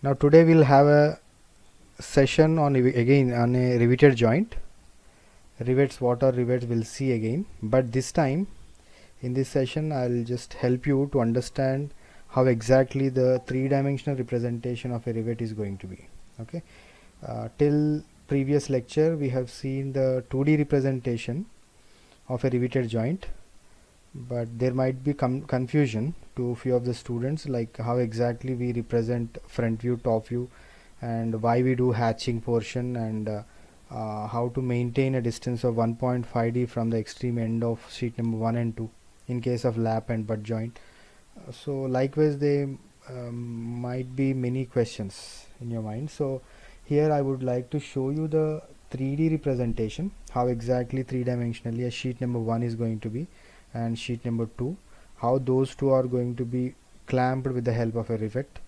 Now today we'll have a session on again on a riveted joint. Rivets, what are rivets, we'll see again, but this time in this session I'll just help you to understand how exactly the three-dimensional representation of a rivet is going to be. Okay, till previous lecture we have seen the 2D representation of a riveted joint, but there might be confusion to few of the students, like how exactly we represent front view, top view, and why we do hatching portion, and how to maintain a distance of 1.5D from the extreme end of sheet number 1 and 2 in case of lap and butt joint. So likewise there might be many questions in your mind. So here I would like to show you the 3D representation, how exactly three-dimensionally a sheet number 1 is going to be and sheet number 2, how those two are going to be clamped with the help of a rivet.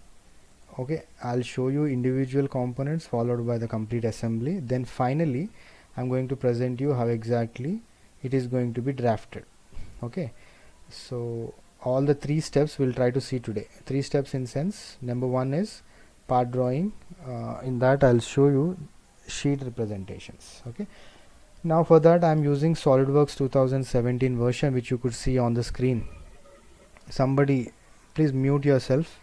Okay, I'll show you individual components followed by the complete assembly. Then finally I'm going to present you how exactly it is going to be drafted. Okay, so all the three steps we'll try to see today. Three steps in sense, number one is part drawing. In that I'll show you sheet representations. Okay, now for that I'm using SolidWorks 2017 version, which you could see on the screen. Somebody please mute yourself.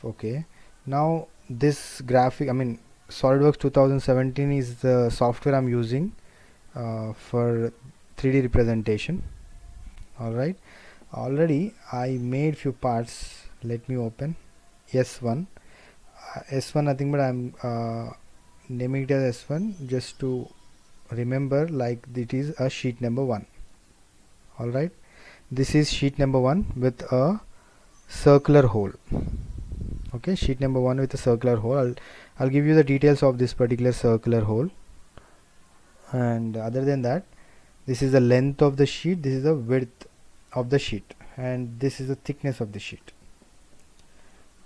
Okay, now this graphic, I mean SolidWorks 2017 is the software I'm using for 3D representation. Alright, already I made few parts. Let me open S1. S1 nothing but I'm naming it as S1 just to remember, like it is a sheet number 1. Alright, this is sheet number 1 with a circular hole. Okay, sheet number 1 with a circular hole. I'll give you the details of this particular circular hole, and other than that, this is the length of the sheet, this is the width of the sheet, and this is the thickness of the sheet.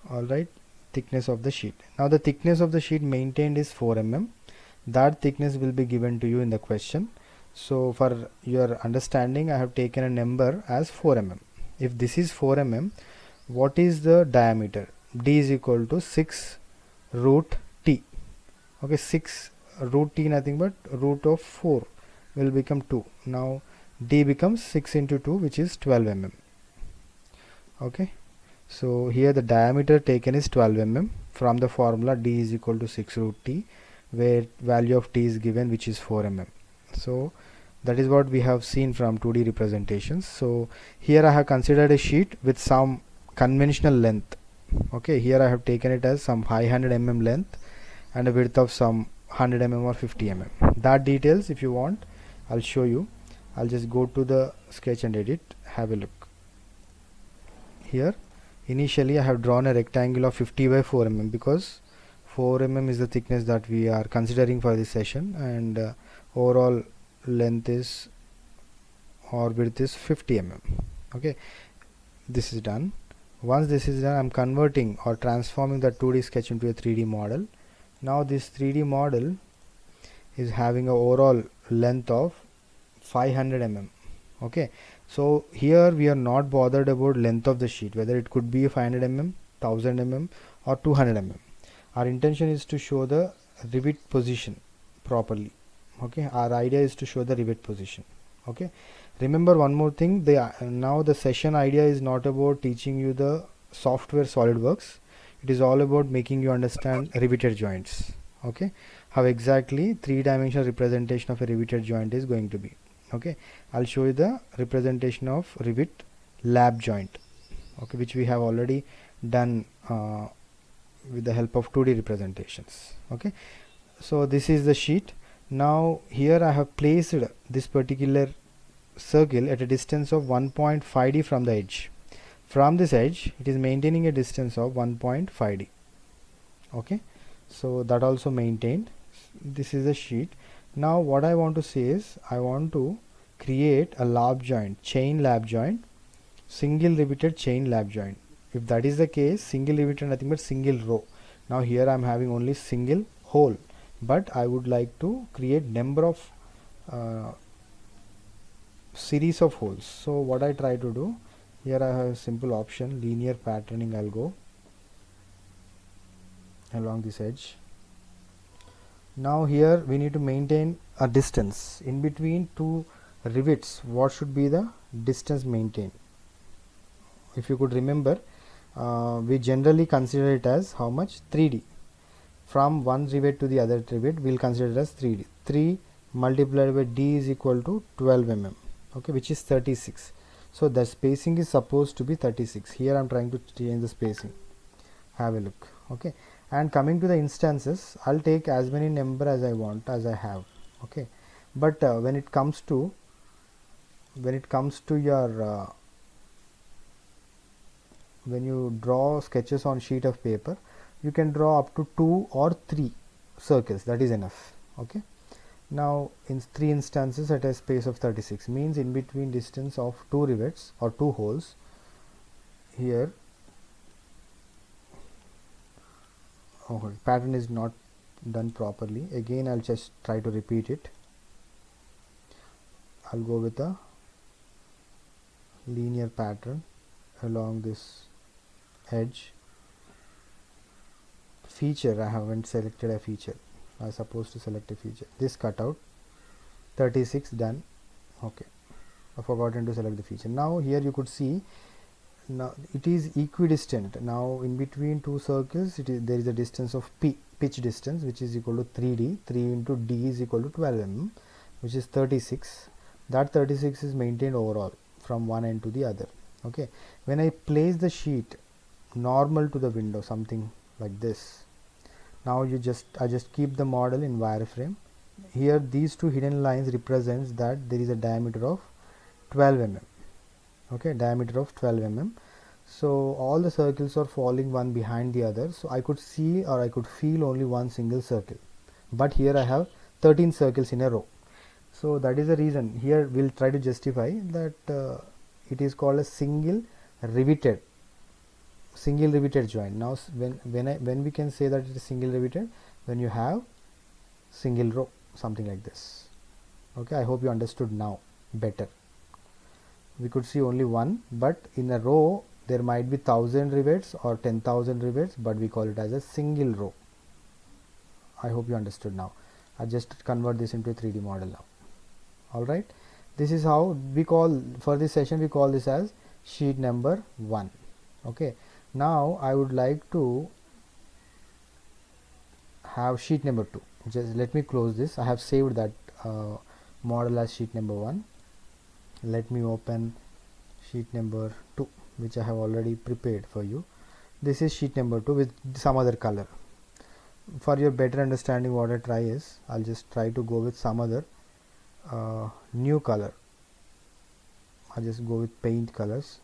Alright, thickness of the sheet. Now the thickness of the sheet maintained is 4 mm. That thickness will be given to you in the question. So for your understanding I have taken a number as 4 mm. If this is 4 mm, what is the diameter? D is equal to 6 root T. Okay, 6 root T nothing but root of 4 will become 2. Now D becomes 6 into 2, which is 12 mm. Okay, so here the diameter taken is 12 mm from the formula D is equal to 6 root T, where value of T is given, which is 4 mm. So that is what we have seen from 2D representations. So here I have considered a sheet with some conventional length. Okay, here I have taken it as some 500 mm length and a width of some 100 mm or 50 mm. That details if you want I'll show you. I'll just go to the sketch and edit, have a look. Here initially I have drawn a rectangle of 50 by 4 mm because 4 mm is the thickness that we are considering for this session, and overall length is or width is 50 mm. Okay, this is done. Once this is done, I'm converting or transforming the 2D sketch into a 3D model. Now this 3D model is having a overall length of 500 mm. Okay, so here we are not bothered about length of the sheet, whether it could be 500 mm, 1000 mm or 200 mm. Our intention is to show the rivet position properly. Okay, our idea is to show the rivet position. Okay, remember one more thing, now the session idea is not about teaching you the software SolidWorks. It is all about making you understand riveted joints. Okay, how exactly three-dimensional representation of a riveted joint is going to be. Okay, I'll show you the representation of rivet lap joint, okay, which we have already done with the help of 2D representations. Okay, so this is the sheet. Now here I have placed this particular circle at a distance of 1.5D from the edge. From this edge it is maintaining a distance of 1.5D. Okay, so that also maintained. This is the sheet. Now what I want to say is I want to create a lap joint, chain lap joint, single riveted chain lap joint. If that is the case, single riveted nothing but single row. Now here I am having only single hole, but I would like to create number of series of holes. So what I try to do, Here I have a simple option, linear patterning. I'll go along this edge. Now here we need to maintain a distance in between two rivets. What should be the distance maintained? If you could remember, we generally consider it as how much? 3D. From one rivet to the other rivet we'll consider it as 3D. 3 multiplied by d is equal to 12 mm, okay, which is 36. So the spacing is supposed to be 36. Here I'm trying to change the spacing. Have a look. Okay, and coming to the instances, I'll take as many number as I want, as I have. Okay, but when it comes to your when you draw sketches on sheet of paper, you can draw up to 2 or 3 circles. That is enough. Okay, now in 3 instances at a space of 36 means in between distance of 2 rivets or 2 holes. Here pattern is not done properly. Again I'll just try to repeat it. I'll go with a linear pattern along this edge. Feature, I haven't selected a feature. I was supposed to select a feature. This cutout 36 done. Okay, I forgotten to select the feature. Now here you could see, now it is equidistant. Now in between two circles there is a distance of p, pitch distance, which is equal to 3d. 3 into d is equal to 12 mm, which is 36. That 36 is maintained overall from one end to the other. Okay, when I place the sheet normal to the window, something like this, now I just keep the model in wireframe. Here these two hidden lines represents that there is a diameter of 12 mm. Okay, diameter of 12 mm. So all the circles are falling one behind the other, so I could see or I could feel only one single circle, but here I have 13 circles in a row. So that is the reason here we'll try to justify that it is called a single riveted joint. Now when we can say that it is single riveted, when you have single row, something like this. Okay, I hope you understood now better. We could see only one, but in a row there might be 1000 rivets or 10,000 rivets, but we call it as a single row. I hope you understood now. I just convert this into a 3D model now. Alright, this is how we call, for this session we call this as sheet number 1. Okay, now I would like to have sheet number 2. Just let me close this. I have saved that model as sheet number 1. Let me open sheet number 2, which I have already prepared for you. This is sheet number 2 with some other color. For your better understanding, what I try is, I'll just try to go with some other new color. I'll just go with paint colors.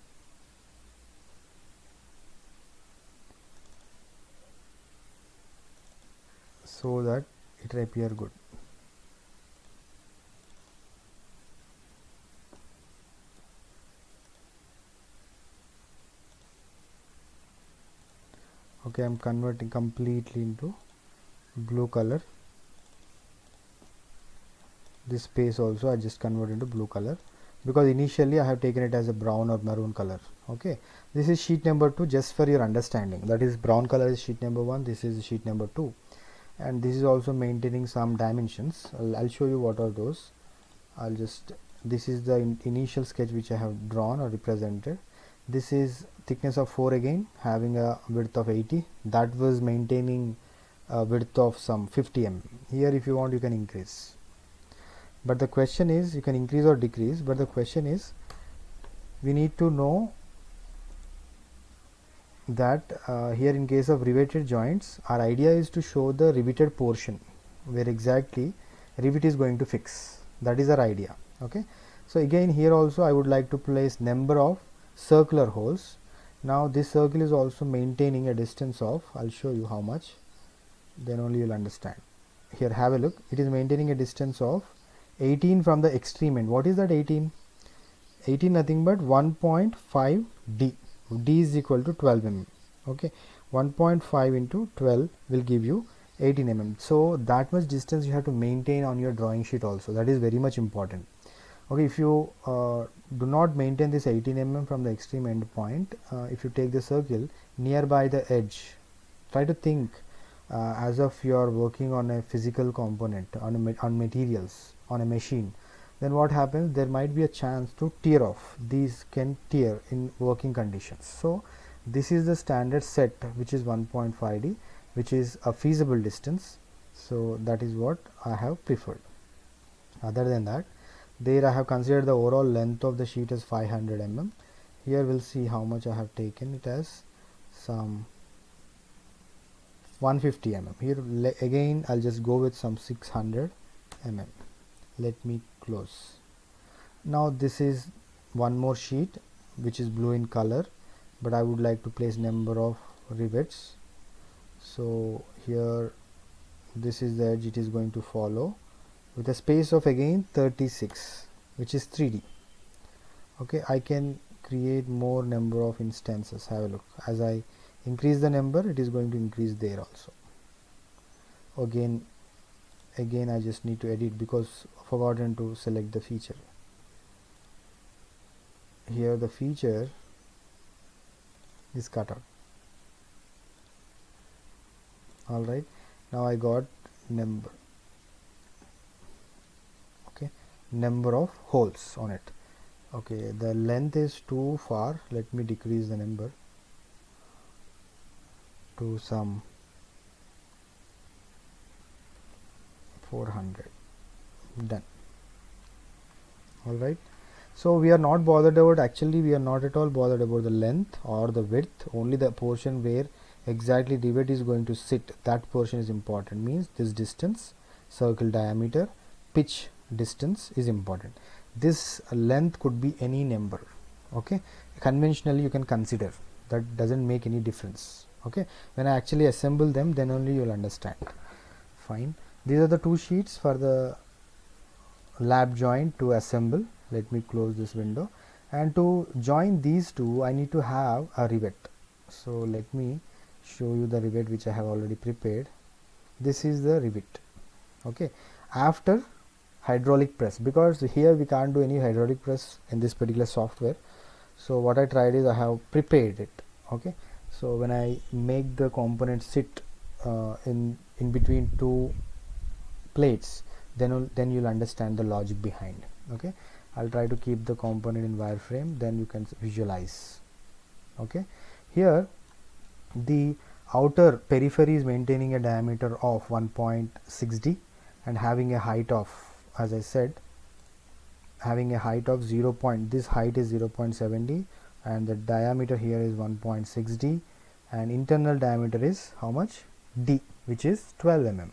So that it will appear good. Okay, I'm converting completely into blue color. This space also I just convert into blue color, because initially I have taken it as a brown or maroon color. Okay, this is sheet number 2, just for your understanding. That is, brown color is sheet number 1, this is sheet number 2, and this is also maintaining some dimensions. I'll show you what are those. This is the initial sketch which I have drawn or represented. This is thickness of 4, again having a width of 80. That was maintaining a width of some 50 mm. Here if you want you can increase, but the question is, you can increase or decrease, but the question is, we need to know that here in case of riveted joints, our idea is to show the riveted portion where exactly rivet is going to fix. That is our idea. Okay, so again here also I would like to place number of circular holes. Now this circle is also maintaining a distance of, I'll show you how much, then only you'll understand. Here have a look, it is maintaining a distance of 18 from the extreme end. What is that 18? 18 nothing but 1.5 d. D is equal to 12 mm. Okay, 1.5 into 12 will give you 18 mm. So that much distance you have to maintain on your drawing sheet also. That is very much important. Okay, if you do not maintain this 18 mm from the extreme end point, if you take the circle nearby the edge, try to think as if you are working on a physical component, on materials, on a machine, then what happens, there might be a chance to tear off. These can tear in working conditions. So this is the standard set, which is 1.5D, which is a feasible distance. So that is what I have preferred. Other than that, there I have considered the overall length of the sheet as 500 mm. Here we'll see how much I have taken it as some 150 mm. Here again I'll just go with some 600 mm. Let me close. Now this is one more sheet which is blue in color, but I would like to place number of rivets. So here this is the edge it is going to follow with a space of again 36, which is 3D. Okay, I can create more number of instances. Have a look. As I increase the number, it is going to increase there also. Again I just need to edit because I forgotten to select the feature. Here the feature is cut out. Alright, now I got number of holes on it. Okay, the length is too far. Let me decrease the number to some 400. Done. Alright, so we are not bothered about, actually we are not at all bothered about the length or the width, only the portion where exactly rivet is going to sit, that portion is important. Means this distance, circle diameter, pitch distance is important. This length could be any number. Okay, conventionally you can consider, that doesn't make any difference. Okay, when I actually assemble them, then only you will understand. Fine, these are the two sheets for the lap joint to assemble. Let me close this window, and to join these two I need to have a rivet. So let me show you the rivet which I have already prepared. This is the rivet. Okay, after hydraulic press, because here we can't do any hydraulic press in this particular software, so what I tried is I have prepared it. Okay, so when I make the component sit in between two plates, then you'll understand the logic behind. Okay, I'll try to keep the component in wireframe, then you can visualize. Okay, here the outer periphery is maintaining a diameter of 1.6D and having a height of, as I said, having a height of 0. This height is 0.7D and the diameter here is 1.6D, and internal diameter is how much? D, which is 12 mm.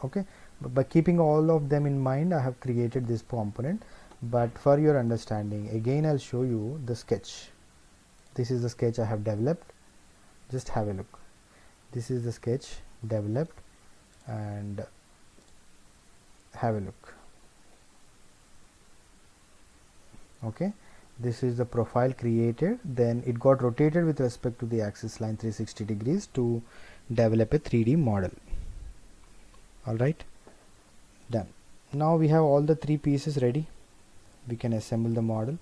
Okay, but by keeping all of them in mind, I have created this component. But for your understanding, again I'll show you the sketch. This is the sketch I have developed. Just have a look. This is the sketch developed, and have a look. Okay, this is the profile created, then it got rotated with respect to the axis line 360 degrees to develop a 3D model. Alright, done. Now we have all the three pieces ready. We can assemble the model.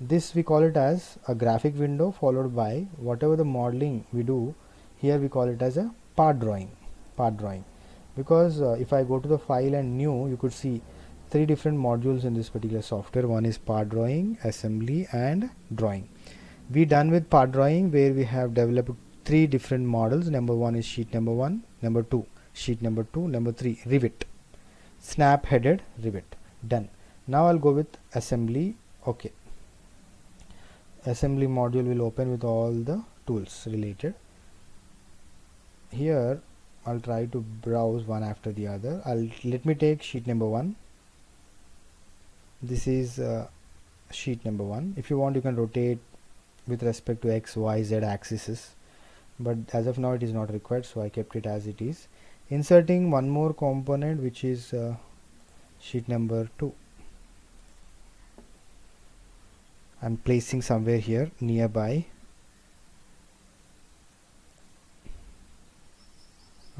This we call it as a graphic window, followed by whatever the modeling we do. Here we call it as a part drawing. Because if I go to the file and new, you could see three different modules in this particular software. One is part drawing, assembly, and drawing. We done with part drawing, where we have developed three different models. Number one is sheet number 1, number 2 sheet number 2, number 3 rivet, snap headed rivet. Done. Now I'll go with assembly. Okay, assembly module will open with all the tools related. Here I'll try to browse one after the other. Let me take sheet number 1. This is sheet number 1. If you want, you can rotate with respect to X, Y, Z axes, but as of now it is not required, so I kept it as it is. Inserting one more component, which is sheet number 2. I'm placing somewhere here nearby.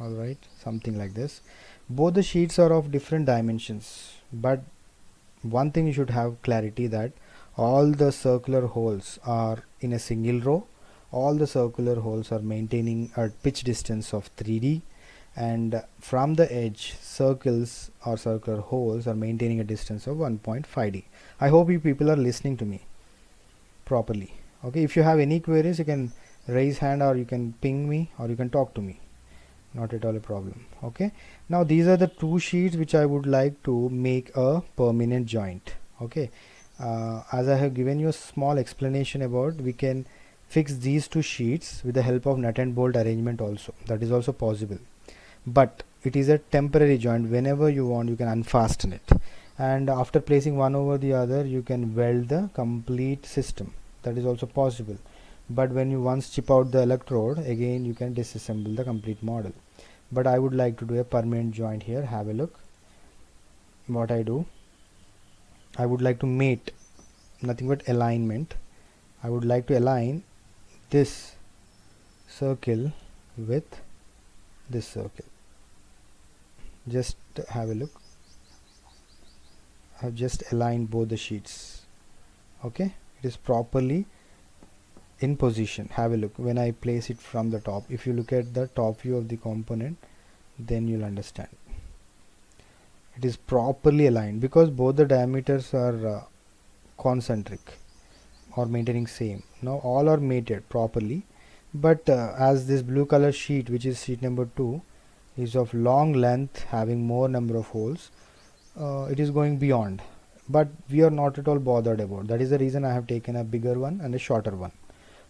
Alright, something like this. Both the sheets are of different dimensions, but one thing you should have clarity, that all the circular holes are in a single row, all the circular holes are maintaining a pitch distance of 3D, and from the edge circles or circular holes are maintaining a distance of 1.5D. I hope you people are listening to me properly. Okay, if you have any queries, you can raise hand, or you can ping me, or you can talk to me, not at all a problem. Okay, now these are the two sheets which I would like to make a permanent joint. Okay, as I have given you a small explanation about, we can fix these two sheets with the help of nut and bolt arrangement also, that is also possible, but it is a temporary joint. Whenever you want, you can unfasten it, and after placing one over the other, you can weld the complete system, that is also possible. But when you once chip out the electrode, again you can disassemble the complete model. But I would like to do a permanent joint here. Have a look what I do. I would like to mate, nothing but alignment. I would like to align this circle with this circle. Just have a look. I have just aligned both the sheets. Okay, it is properly in position. Have a look when I place it from the top. If you look at the top view of the component, then you'll understand it is properly aligned, because both the diameters are concentric or maintaining same. Now all are mated properly, but as this blue color sheet, which is sheet number 2, is of long length, having more number of holes, it is going beyond, but we are not at all bothered about. That is the reason I have taken a bigger one and a shorter one.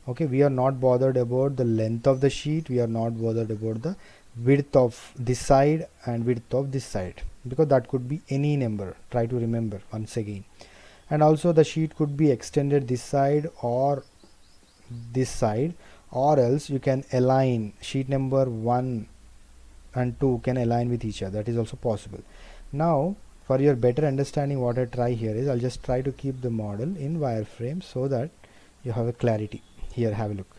Okay, we are not bothered about the length of the sheet, we are not bothered about the width of this side and width of this side, because that could be any number. Try to remember once again. And also the sheet could be extended this side, or else you can align sheet number 1 and 2 can align with each other. That is also possible. Now for your better understanding, what I try here is, I'll just try to keep the model in wireframe so that you have a clarity. Here, have a look.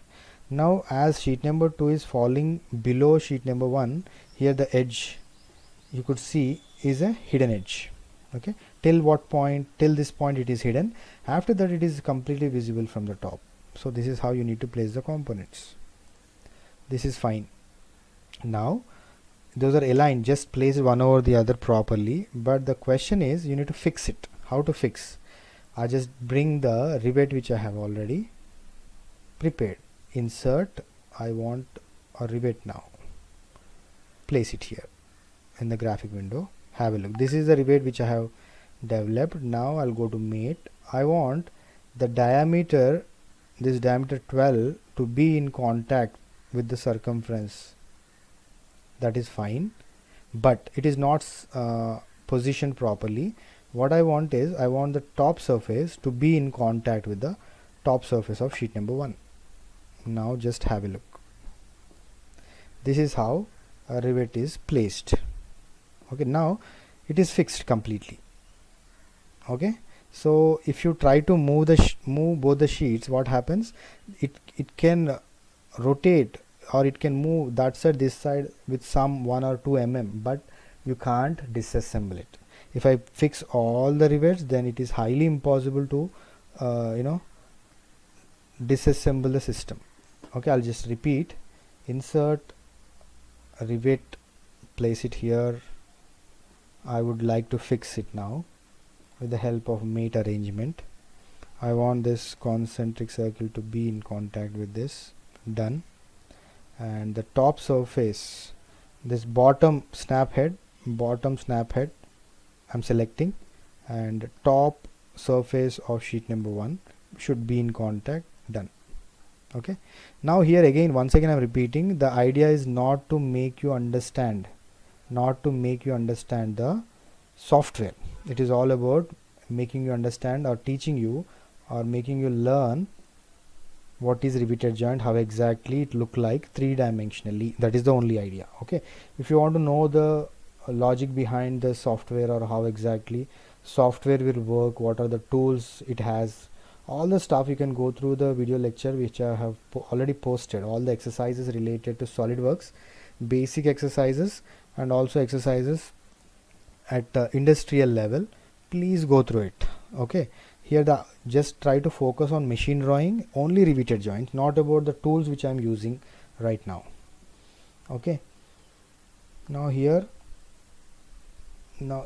Now as sheet number 2 is falling below sheet number 1, here the edge you could see is a hidden edge. Okay, till what point? Till this point it is hidden. After that it is completely visible from the top. So this is how you need to place the components. This is fine. Now those are aligned, just place one over the other properly, but the question is, you need to fix it. How to fix? I just bring the rivet which I have already prepared. Insert, I want a rivet now. Place it here in the graphic window. Have a look. This is the rivet which I have developed. Now I'll go to mate. I want the diameter, this diameter 12, to be in contact with the circumference. That is fine, but it is not positioned properly. What I want is, I want the top surface to be in contact with the top surface of sheet number 1. Now just have a look. This is how a rivet is placed. Okay, now it is fixed completely. Okay, so if you try to move both the sheets, what happens? It can rotate, or it can move that side, this side with some 1 or 2 mm, but you can't disassemble it. If I fix all the rivets, then it is highly impossible to disassemble the system. Okay, I'll just repeat. Insert a rivet, place it here. I would like to fix it now with the help of mate arrangement. I want this concentric circle to be in contact with this. Done. And the top surface, this bottom snap head I'm selecting, and top surface of sheet number 1 should be in contact. Done. Okay, now here again, once again I'm repeating, the idea is not to make you understand the software. It is all about making you understand, or teaching you, or making you learn what is riveted joint, how exactly it look like 3-dimensionally. That is the only idea. Okay, if you want to know the logic behind the software, or how exactly software will work, what are the tools it has, all the stuff, you can go through the video lecture which I have already posted. All the exercises related to SolidWorks, basic exercises, and also exercises at industrial level, please go through it. Okay, here just try to focus on machine drawing, only riveted joints, not about the tools which I am using right now. Okay, now here, now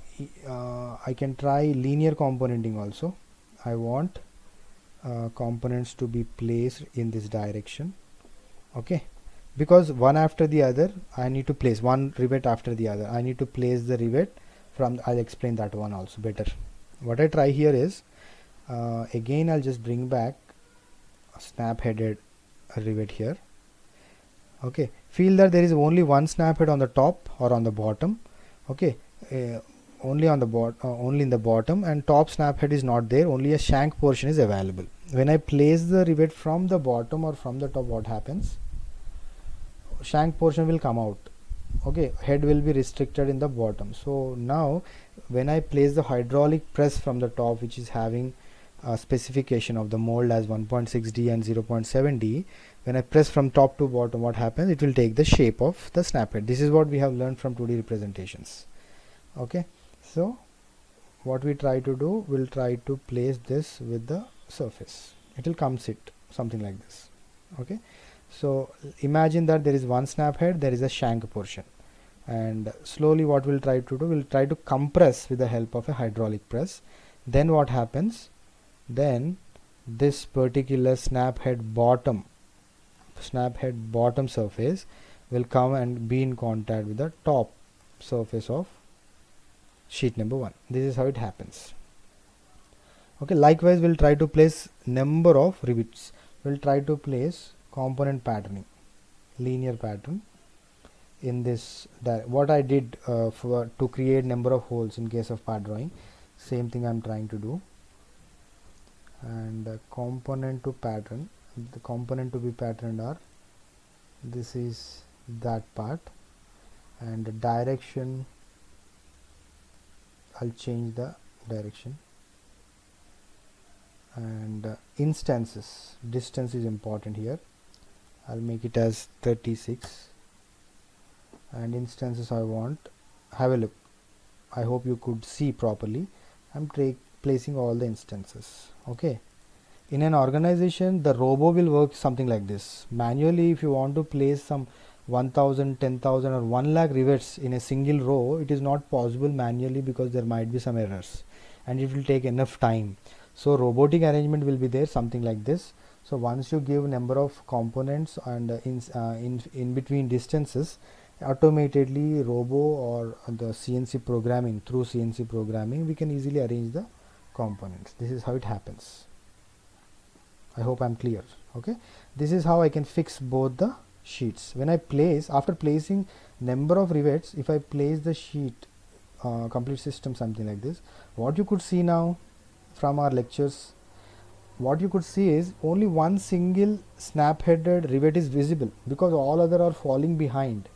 I can try linear componenting also. I want components to be placed in this direction. Okay, because one after the other I need to place one rivet after the other. I need to place the rivet from, I'll explain that one also better. What I try here is again I'll just bring back a snap headed rivet here. Okay, feel that there is only one snap head on the top or on the bottom. Okay, only on the only in the bottom, and top snap head is not there, only a shank portion is available. When I place the rivet from the bottom or from the top, what happens? Shank portion will come out. Okay, head will be restricted in the bottom. So now when I place the hydraulic press from the top, which is having a specification of the mold as 1.6D and 0.7D, when I press from top to bottom, what happens? It will take the shape of the snap head. This is what we have learned from 2D representations. Okay, so what we try to do, we'll try to place this with the surface. It will come sit something like this. Okay, so imagine that there is one snap head, there is a shank portion, and slowly what we'll try to do, we'll try to compress with the help of a hydraulic press. Then what happens? Then this particular snap head bottom surface will come and be in contact with the top surface of sheet number 1. This is how it happens. Okay, likewise we'll try to place number of rivets. We'll try to place component patterning, linear pattern in this. What I did to create number of holes in case of part drawing, same thing I'm trying to do. And component to pattern, the component to be patterned are, this is that part, and the direction, I'll change the direction, and instances, distance is important here, I'll make it as 36, and instances I want, have a look, I hope you could see properly. I'm placing all the instances. Okay, in an organization the robo will work something like this. Manually, if you want to place some 1000, 10,000 or 1 lakh rivets in a single row, it is not possible manually because there might be some errors and it will take enough time. So robotic arrangement will be there, something like this. So once you give number of components and in between distances, automatically robo or the CNC programming, through CNC programming, we can easily arrange the components. This is how it happens. I hope I'm clear. Okay, this is how I can fix both the sheets. When I place, after placing number of rivets, if I place the sheet complete system something like this, what you could see now from our lectures, what you could see is only one single snap headed rivet is visible because all other are falling behind.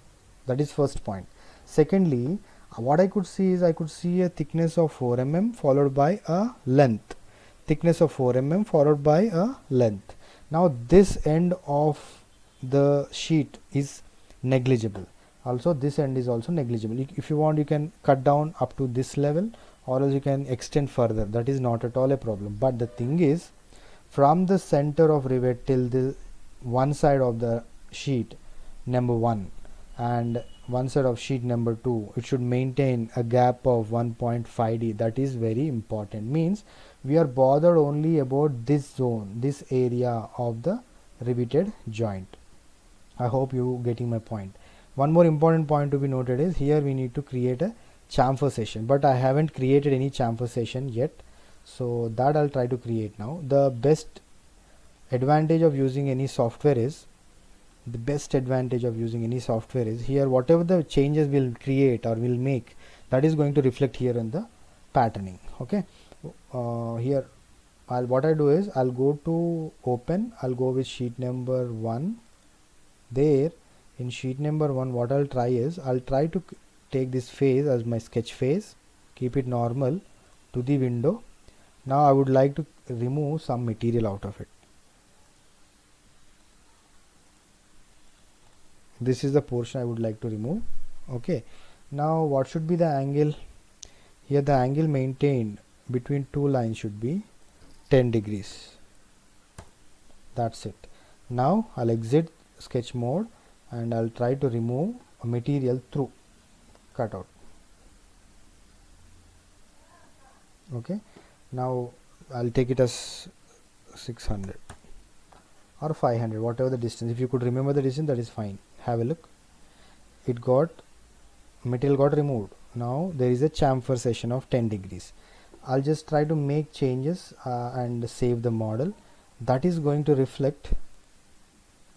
That is first point. Secondly, what I could see is, I could see a thickness of 4 mm followed by a length, thickness of 4 mm followed by a length. Now this end of the sheet is negligible, also this end is also negligible. If you want, you can cut down up to this level, or else you can extend further, that is not at all a problem. But the thing is, from the center of rivet till the one side of the sheet number 1 and one side of sheet number 2, it should maintain a gap of 1.5D. That is very important. Means we are bothered only about this zone, this area of the riveted joint. I hope you getting my point. One more important point to be noted is, here we need to create a chamfer session, but I haven't created any chamfer session yet, so that I'll try to create now. The best advantage of using any software is, here whatever the changes we'll create or will make, that is going to reflect here in the patterning. Okay, here what I do is, I'll go to open, I'll go with sheet number 1. There in sheet number 1, what I'll try is, I'll try to take this face as my sketch face, keep it normal to the window. Now I would like to remove some material out of it. This is the portion I would like to remove. Okay, now what should be the angle? Here the angle maintained between two lines should be 10 degrees. That's it. Now I'll exit sketch mode and I'll try to remove a material through cutout. Okay, now I'll take it as 600 or 500, whatever the distance. If you could remember the distance, that is fine. Have a look. It got, material got removed. Now there is a chamfer session of 10 degrees. I'll just try to make changes and save the model. That is going to reflect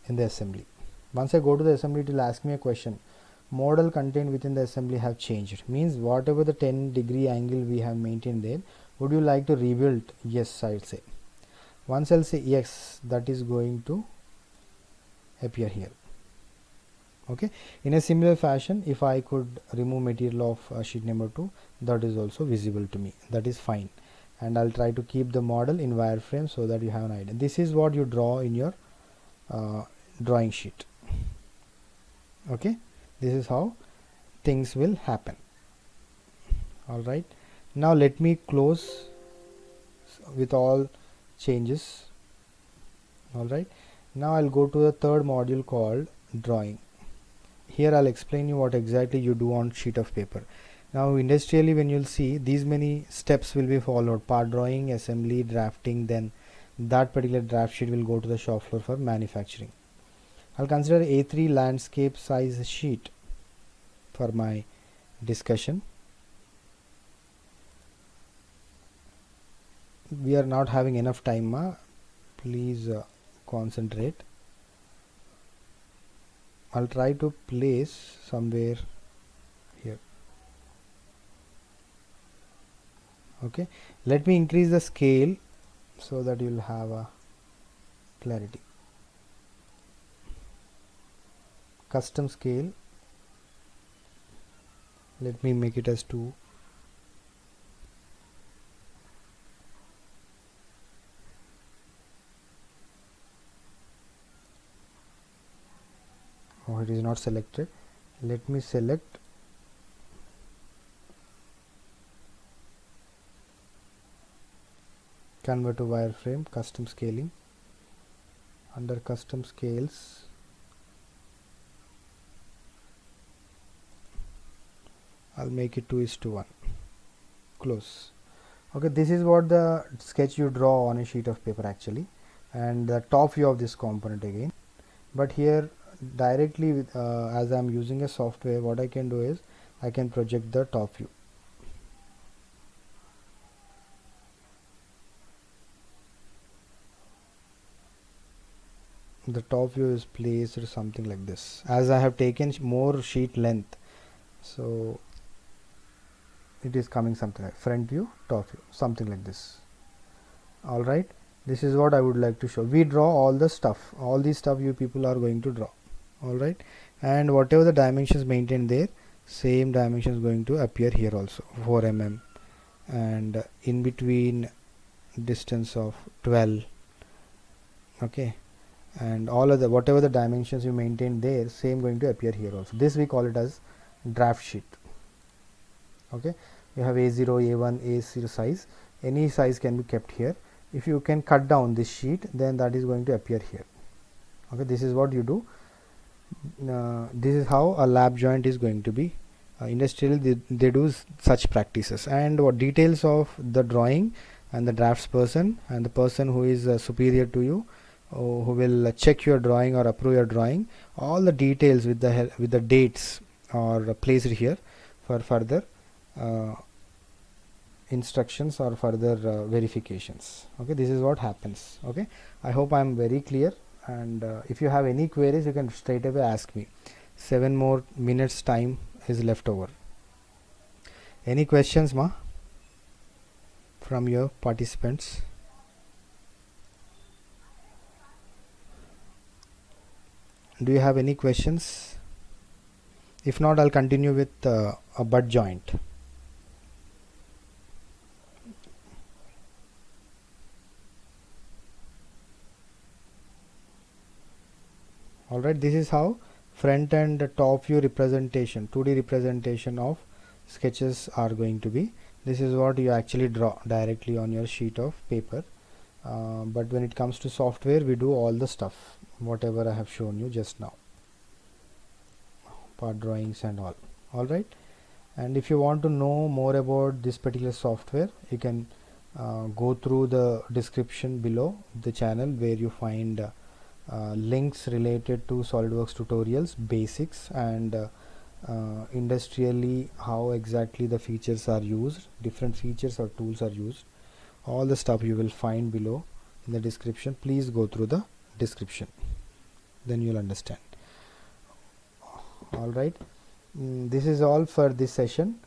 in the assembly. Once I go to the assembly, it will ask me a question. Model contained within the assembly have changed. Means whatever the 10-degree angle we have maintained there, would you like to rebuild? Yes, I'll say. Once I'll say yes, that is going to appear here. Okay, in a similar fashion, if I could remove material of sheet number 2, that is also visible to me. That is fine. And I'll try to keep the model in wireframe so that you have an idea. This is what you draw in your drawing sheet. Okay, this is how things will happen. Alright, now let me close with all changes. Alright, now I'll go to the third module called drawing. Here I'll explain you what exactly you do on sheet of paper. Now industrially, when you'll see, these many steps will be followed: part drawing, assembly, drafting, then that particular draft sheet will go to the shop floor for manufacturing. I'll consider A3 landscape size sheet for my discussion. We are not having enough time, please concentrate. I'll try to place somewhere here. Okay, let me increase the scale so that you'll have a clarity. Custom scale, let me make it as 2. Oh, it is not selected. Let me select convert to wireframe, custom scaling. Under custom scales, I'll make it 2:1. Close. Okay, this is what the sketch you draw on a sheet of paper actually, and the top view of this component again. But here directly with, as I'm using a software, what I can do is I can project the top view. The top view is placed or something like this, as I have taken more sheet length, so it is coming something like front view, top view, something like this. Alright, this is what I would like to show. We draw all the stuff, all these stuff you people are going to draw. Alright, and whatever the dimensions maintained there, same dimensions going to appear here also, 4 mm, and in between distance of 12. Okay, and all of the whatever the dimensions you maintained there, same going to appear here also. This we call it as draft sheet. Okay, you have A0, A1, A0 size, any size can be kept here. If you can cut down this sheet, then that is going to appear here. Okay, this is what you do. This is how a lap joint is going to be. Industrially, they do such practices, and what details of the drawing and the drafts person and the person who is superior to you, who will check your drawing or approve your drawing, all the details with the dates are placed here for further instructions or further verifications. Okay, this is what happens. Okay, I hope I am very clear, and if you have any queries, you can straight away ask me. 7 more minutes time is left over. Any questions from your participants? Do you have any questions? If not, I'll continue with a butt joint. Alright, this is how front and top view representation, 2D representation of sketches are going to be this is what you actually draw directly on your sheet of paper. But when it comes to software, we do all the stuff whatever I have shown you just now, part drawings and all right. And if you want to know more about this particular software, you can go through the description below the channel, where you find links related to SolidWorks tutorials, basics, and industrially how exactly the features are used, different features or tools are used. All the stuff you will find below in the description. Please go through the description, then you'll understand. All right. This is all for this session.